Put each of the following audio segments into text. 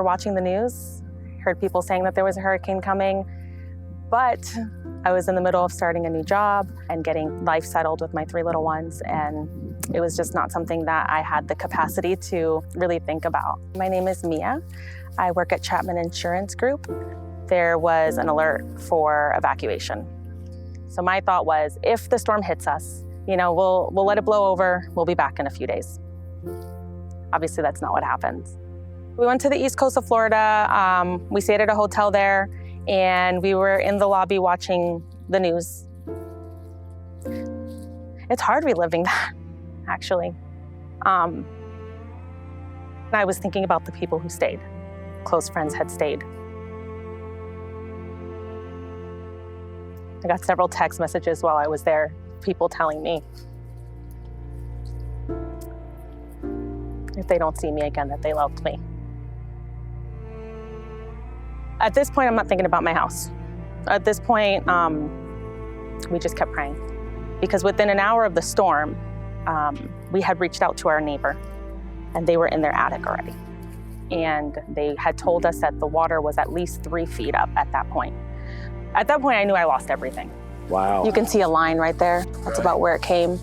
were watching the news, heard people saying that there was a hurricane coming, but I was in the middle of starting a new job and getting life settled with my 3 little ones, and it was just not something that I had the capacity to really think about. My name is Mia. I work at Chapman Insurance Group. There was an alert for evacuation. So my thought was, if the storm hits us, we'll let it blow over, we'll be back in a few days. Obviously, that's not what happened. We went to the east coast of Florida. We stayed at a hotel there, and we were in the lobby watching the news. It's hard reliving that, actually. I was thinking about the people who stayed. Close friends had stayed. I got several text messages while I was there, people telling me if they don't see me again, that they loved me. At this point, I'm not thinking about my house. At this point, we just kept praying. Because within an hour of the storm, we had reached out to our neighbor, and they were in their attic already. And they had told us that the water was at least 3 feet up at that point. At that point, I knew I lost everything. Wow. You can see a line right there. That's about where it came.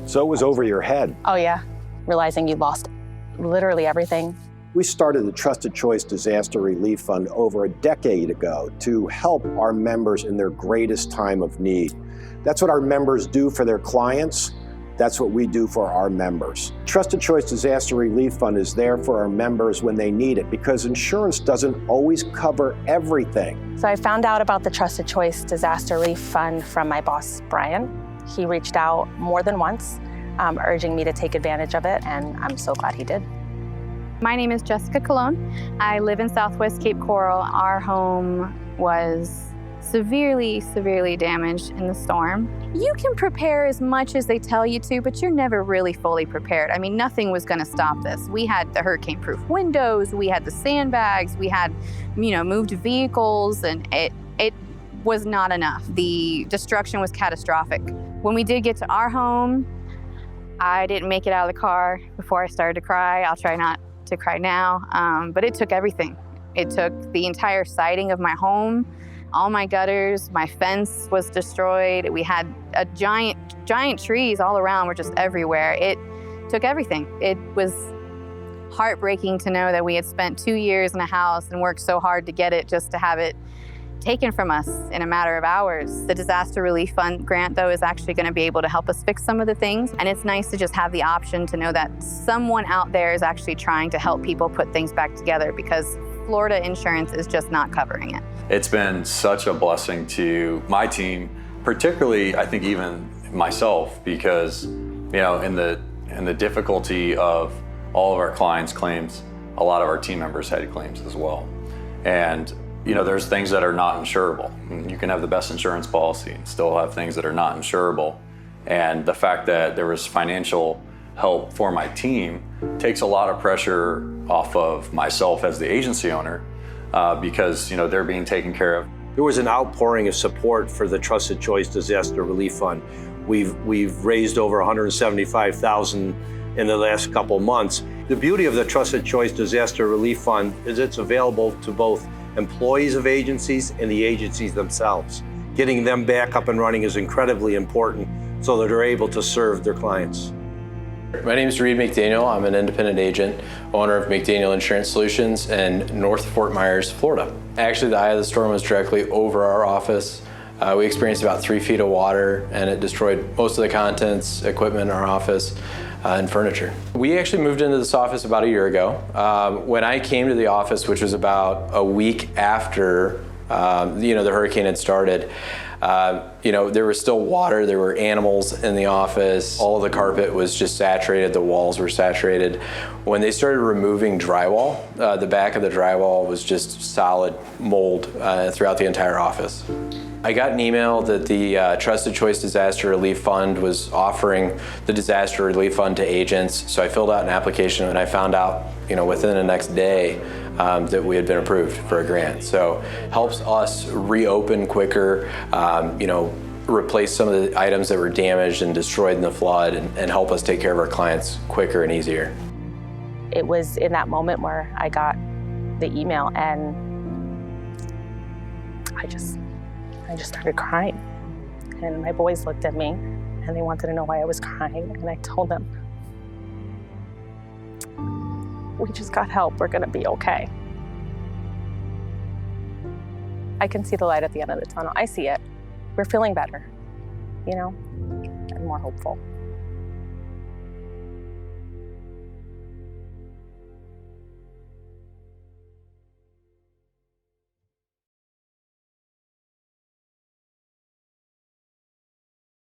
So it was over your head. Oh yeah, realizing you lost literally everything. We started the Trusted Choice Disaster Relief Fund over a decade ago to help our members in their greatest time of need. That's what our members do for their clients. That's what we do for our members. Trusted Choice Disaster Relief Fund is there for our members when they need it, because insurance doesn't always cover everything. So I found out about the Trusted Choice Disaster Relief Fund from my boss, Brian. He reached out more than once, urging me to take advantage of it, and I'm so glad he did. My name is Jessica Colon. I live in Southwest Cape Coral. Our home was severely damaged in the storm. You can prepare as much as they tell you to, but you're never really fully prepared. I mean, nothing was gonna stop this. We had the hurricane-proof windows, we had the sandbags, we had, moved vehicles, and it was not enough. The destruction was catastrophic. When we did get to our home, I didn't make it out of the car before I started to cry. I'll try not to cry now, but it took everything. It took the entire siding of my home, all my gutters, my fence was destroyed. We had a giant trees all around, were just everywhere. It took everything. It was heartbreaking to know that we had spent 2 years in a house and worked so hard to get it, just to have it taken from us in a matter of hours. The Disaster Relief Fund grant, though, is actually going to be able to help us fix some of the things. And it's nice to just have the option to know that someone out there is actually trying to help people put things back together, because Florida insurance is just not covering it. It's been such a blessing to my team, particularly, I think, even myself, because, in the difficulty of all of our clients' claims, a lot of our team members had claims as well. And there's things that are not insurable. You can have the best insurance policy and still have things that are not insurable. And the fact that there was financial help for my team takes a lot of pressure off of myself as the agency owner, because they're being taken care of. There was an outpouring of support for the Trusted Choice Disaster Relief Fund. We've raised over $175,000 in the last couple months. The beauty of the Trusted Choice Disaster Relief Fund is it's available to both employees of agencies and the agencies themselves. Getting them back up and running is incredibly important so that they're able to serve their clients. My name is Reed McDaniel. I'm an independent agent, owner of McDaniel Insurance Solutions in North Fort Myers, Florida. Actually, the eye of the storm was directly over our office. We experienced about 3 feet of water, and it destroyed most of the contents, equipment in our office, and furniture. We actually moved into this office about a year ago. When I came to the office, which was about a week after the hurricane had started, there was still water, there were animals in the office, all of the carpet was just saturated, the walls were saturated. When they started removing drywall, the back of the drywall was just solid mold throughout the entire office. I got an email that the Trusted Choice Disaster Relief Fund was offering the Disaster Relief Fund to agents, so I filled out an application, and I found out, within the next day that we had been approved for a grant. So helps us reopen quicker, replace some of the items that were damaged and destroyed in the flood, and help us take care of our clients quicker and easier. It was in that moment where I got the email, and I just started crying. And my boys looked at me and they wanted to know why I was crying. And I told them, we just got help, we're gonna be okay. I can see the light at the end of the tunnel. I see it. We're feeling better, you know, and more hopeful.